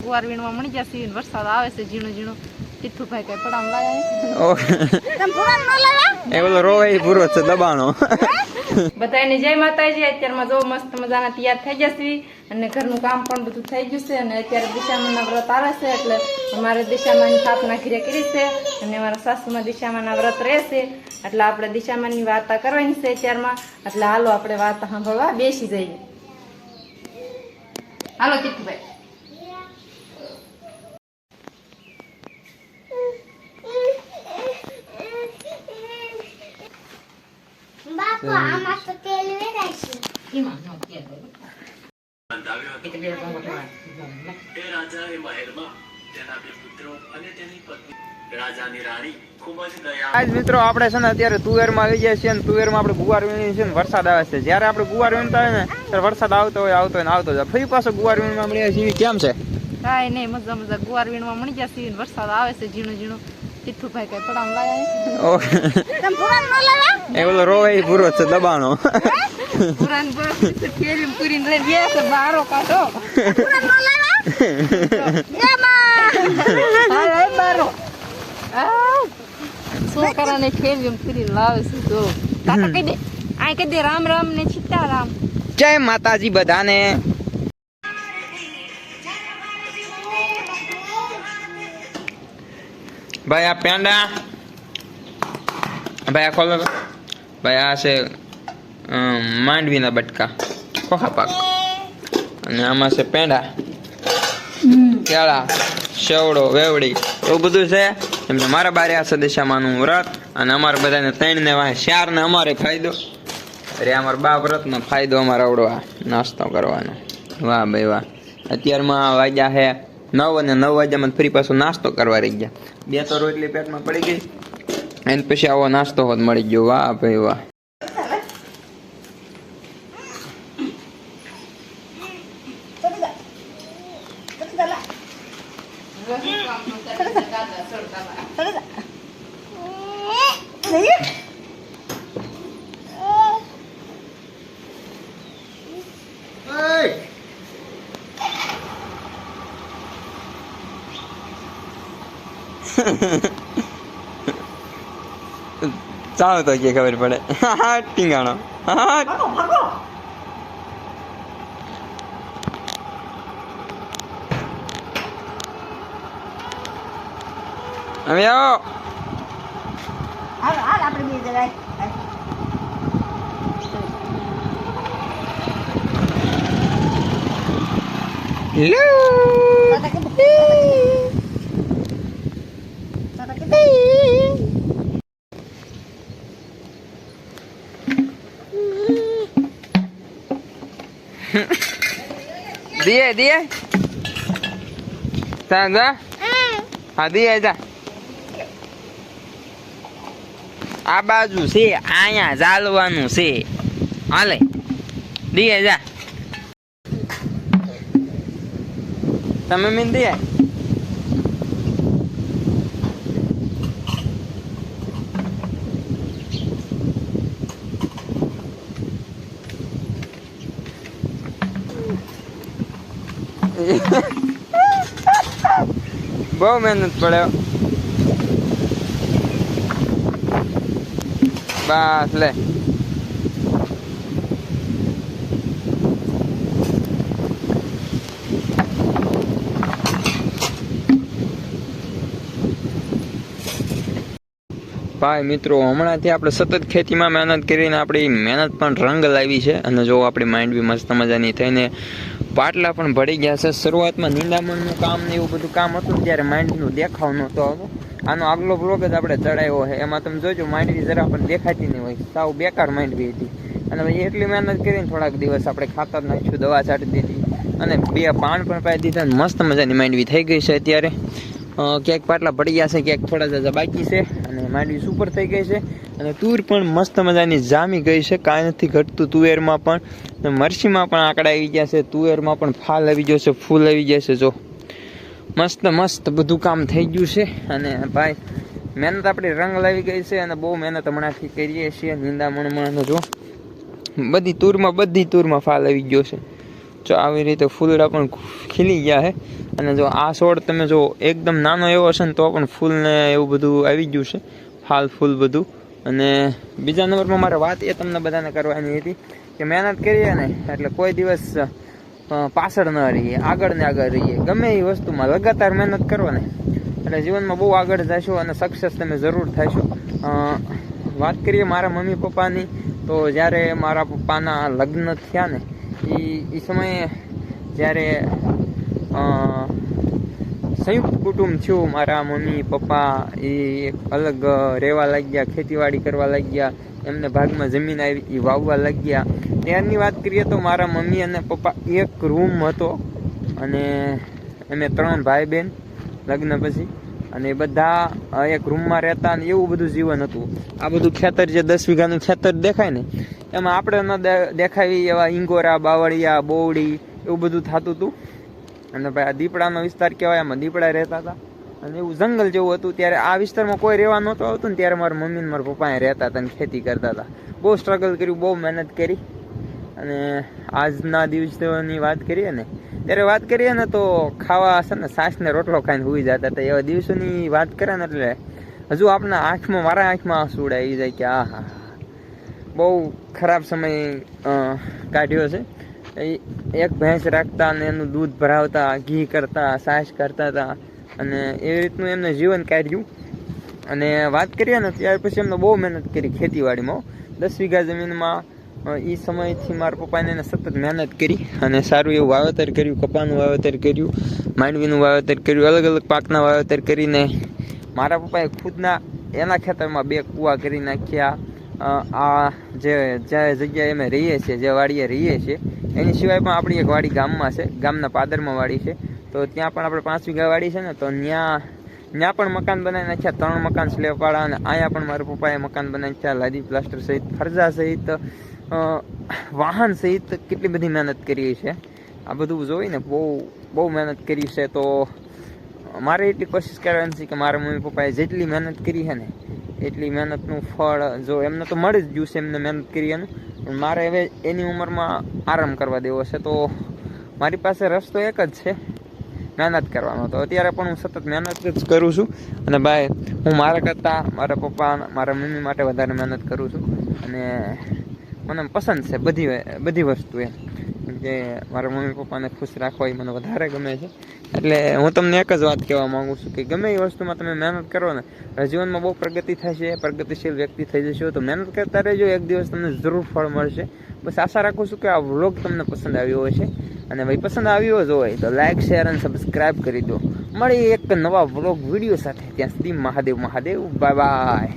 ગુવાર વીણવા મળી જશે. વરસાદ આવે છે ઝીણો ઝીણો. તીથુભાઈ કઈ પડામ લાયા એ બોલો રોવાય પૂરો છે દબાણો. બધાને જય માતાજી. અત્યારમાં જો મસ્ત મજાના તૈયાર થઈ જશે અને ઘરનું કામ પણ બધું થઈ ગયું છે. અને અત્યારે દિશામાના વ્રત આવે છે એટલે અમારે દિશામાની સ્થાપના ઘરે કરી છે અને અમારા સાસુમાં દિશામાના વ્રત રહેશે એટલે આપણે દિશામાની વાર્તા કરવાની છે અત્યારમાં. એટલે હાલો આપણે વાર્તા સાંભળવા બેસી જઈએ. હાલો તીથુભાઈ. આજ મિત્રો આપણે છે ને અત્યારે તુવેરમાં આવી ગયા છીએ. તુવેરમાં આપણે ગુવાર વીણી છે ને વરસાદ આવે છે. જયારે આપણે ગુવાર વીણતા હોય ને ત્યારે વરસાદ આવતો હોય ને આવતો જાય. ફરી પાછો ગુવાર વીણવા મળ્યા છીએ. કેમ છે? કાંઈ નહીં, મજા મજા. ગુવાર વીણવા મળી જશે. વરસાદ આવે છે ઝીણો ઝીણો. તીથુભાઈ કઈ પડામ લાયા એ બોલો રોવાય પૂરો છે દબાણો. પુરાન કેરીમ પૂરીને લઈ ગયા છે. બારો કાઢો બારો છોકરાને કેરીમ પૂરીને લાવે છે. તો કાકા કહી દે, આ કહી દે રામ રામ ને સીતારામ. જય માતાજી બધાને. ભાઈ આ પેંડા ભાઈ આ ખોલો ભાઈ. આ છે માંડવીના બટકા ખોખા પાક અને આમાં છે પેંડા કેળા સેવડો વેવડી એવું બધું છે. એમ મારા બારે આ સદસ્યમાંનું વ્રત અને અમારે બધાને 3 ને 4 ને અમારે ફાયદો. અરે અમારા બા વ્રતનો ફાયદો અમારે આવડવા નાસ્તો કરવાનો. વાહ ભાઈ વાહ. અત્યારમાં વાગ્યા છે 9 અને 9 વાગ્યામાં ફરી પાછો નાસ્તો કરવા રહી ગયા. 2 તો રોટલી પેટમાં પડી ગઈ અને પછી આવો નાસ્તો હોત મળી ગયો. વાહ ભાઈ વાહ. ચાલો તો કે ખબર પડે. ટીંગાણો હવે આવો. દિયે દિયે સાંગા હા દિયે જા. આ બાજુ છે આયા ચાલવાનું છે. હાલે દિયે જા. તમે મીન દિયે બહુ મહેનત પડે. બસ લે. ભાઈ મિત્રો હમણાંથી આપણે સતત ખેતીમાં મહેનત કરીને આપણી મહેનત પણ રંગ લાવી છે. અને જો આપણી માઇન્ડ બી મસ્ત મજાની થઈને પાટલા પણ ભળી ગયા છે. શરૂઆતમાં નિંદામણનું કામ ને એવું બધું કામ હતું ત્યારે માંડવીનું દેખાવ નહોતો આવતો. આનો આગલો બ્લોગ જ આપણે ચડાવ્યો છે. એમાં તમે જોજો માંડવી જરા પણ દેખાતી નહીં હોય. સાવ બેકાર માંડવી હતી. અને પછી એટલી મહેનત કરીને થોડાક દિવસ આપણે ખાતર નાખ્યું, દવા છાંટી દીધી અને 2 પાણ પણ પાઈ દીધા. મસ્ત મજાની માંડવી થઈ ગઈ છે. અત્યારે ક્યાંક પાટલા પડી ગયા છે, ક્યાંક થોડા જાજા બાકી છે અને માંડવી સુપર થઈ ગઈ છે. અને તુર પણ મસ્ત મજાની જામી ગઈ છે. કાંઈ નથી ઘટતું તુવેરમાં પણ. મરચીમાં પણ આંકડા આવી ગયા છે. તુવેરમાં પણ ફાલ આવી ગયો છે, ફૂલ આવી ગયા છે. જો મસ્ત મસ્ત બધું કામ થઈ ગયું છે. અને ભાઈ મહેનત આપણી રંગ લાવી ગઈ છે અને બહુ મહેનત હમણાંથી કરીએ છીએ. નિંદામણમાં જો બધી તુરમાં ફાલ આવી ગયો છે. જો આવી રીતે ફૂલડા પણ ખીલી ગયા છે. અને જો આ છોડ તમે જો એકદમ નાનો એવો હશે ને તો પણ ફૂલને એવું બધું આવી ગયું છે, ફાલ ફૂલ બધું. અને બીજા નંબરમાં મારે વાત એ તમને બધાને કરવાની હતી કે મહેનત કરીએ ને એટલે કોઈ દિવસ પાછળ ન રહીએ, આગળ ને આગળ રહીએ. ગમે એ વસ્તુમાં લગાતાર મહેનત કરો ને એટલે જીવનમાં બહુ આગળ જશો અને સક્સેસ તમે જરૂર થશો. વાત કરીએ મારા મમ્મી પપ્પાની, તો જ્યારે મારા પપ્પાના લગ્ન થયા ને એ સમયે જ્યારે સંયુક્ત કુટુંબ થયું, મારા મમ્મી પપ્પા એ એક અલગ રહેવા લાગ્યા, ખેતીવાડી કરવા લાગ્યા, એમને ભાગમાં જમીન આવી એ વાવવા લાગ્યા. ત્યારની વાત કરીએ તો મારા મમ્મી અને પપ્પા એક રૂમ હતો અને અમે 3 ભાઈ બહેન લગ્ન પછી, અને બધા એક રૂમમાં રહેતા ને એવું બધું જીવન હતું. આ બધું ખેતર જે 10 વીઘાનું ખેતર દેખાય ને એમાં આપણે ન દેખાવી એવા ઈંગોરા, બાવળિયા, બોવડી એવું બધું થતું હતું. અને ભાઈ આ દીપડાનો વિસ્તાર કહેવાય, એમાં દીપડા રહેતા હતા અને એવું જંગલ જેવું હતું. ત્યારે આ વિસ્તારમાં કોઈ રહેવા નહોતું આવતું ને ત્યારે મારા મમ્મી ને મારા પપ્પા રહેતા હતા અને ખેતી કરતા હતા. બહુ સ્ટ્રગલ કર્યું, બહુ મહેનત કરી. અને આજના દિવસોની વાત કરીએ ને ત્યારે વાત કરીએ ને તો ખાવા છે ને છાશ ને રોટલો ખાઈને સુઈ જતા હતા. એવા દિવસોની વાત કરે ને એટલે હજુ આપણા આંખમાં, મારા આંખમાં આંસુ ઉડાઈ જાય કે આ હા બહુ ખરાબ સમય કાઢ્યો છે. એક ભેંસ રાખતા અને એનું દૂધ ભરાવતા, ઘી કરતા, છાશ કરતા હતા અને એવી રીતનું એમને જીવન કાઢ્યું. અને વાત કરીએ ને ત્યાર પછી એમને બહુ મહેનત કરી ખેતીવાડીમાં. 10 વીઘા જમીનમાં એ સમયથી મારા પપ્પાને એને સતત મહેનત કરી અને સારું એવું વાવેતર કર્યું. કપાનું વાવેતર કર્યું, માંડવીનું વાવેતર કર્યું, અલગ અલગ પાકના વાવેતર કરીને મારા પપ્પાએ ખુદના એના ખેતરમાં 2 કૂવા કરી નાખ્યા. આ જે જગ્યાએ અમે રહીએ છીએ, જે વાડીએ રહીએ છીએ એની સિવાય પણ આપણી એક વાડી ગામમાં છે, ગામના પાદરમાં વાડી છે. તો ત્યાં પણ આપણે 5 વીઘા વાડી છે ને, તો ત્યાં પણ મકાન બનાવી નાખ્યા, 3 મકાન સ્લેબવાળા. અને અહીંયા પણ મારા પપ્પાએ મકાન બનાવી નાખ્યા, લાદી પ્લાસ્ટર સહિત, ખર્જા સહિત, વાહન સહિત કેટલી બધી મહેનત કરી છે. આ બધું જોઈને બહુ મહેનત કરી છે. તો મારે એટલી કોશિશ કરવાની છે કે મારા મમ્મી પપ્પાએ જેટલી મહેનત કરી છે ને એટલી મહેનતનું ફળ જો એમને તો મળી જ ગયું છે, એમને મહેનત કરી એનું. પણ મારે હવે એની ઉંમરમાં આરામ કરવા દેવો છે. તો મારી પાસે રસ્તો એક જ છે, મહેનત કરવાનો. તો અત્યારે પણ હું સતત મહેનત જ કરું છું. અને ભાઈ હું મારા કરતાં મારા પપ્પા, મારા મમ્મી માટે વધારે મહેનત કરું છું. અને મને પસંદ છે બધી વસ્તુ એમ કે મારા મમ્મી પપ્પાને ખુશ રાખવા એ મને વધારે ગમે છે. એટલે હું તમને એક જ વાત કહેવા માગું છું કે ગમે એ વસ્તુમાં તમે મહેનત કરો ને જીવનમાં બહુ પ્રગતિ થશે, પ્રગતિશીલ વ્યક્તિ થઈ જશો. તો મહેનત કરતા રહેજો, એક દિવસ તમને જરૂર ફળ મળશે. બસ આશા રાખું છું કે આ વ્લોગ તમને પસંદ આવ્યો હશે. અને ભાઈ પસંદ આવ્યો જ હોય તો લાઈક, શેર અને સબસ્ક્રાઈબ કરી દો. મળી એક નવા વ્લોગ વિડીયો સાથે. ત્યાં સુધી મહાદેવ મહાદેવ, બાય બાય.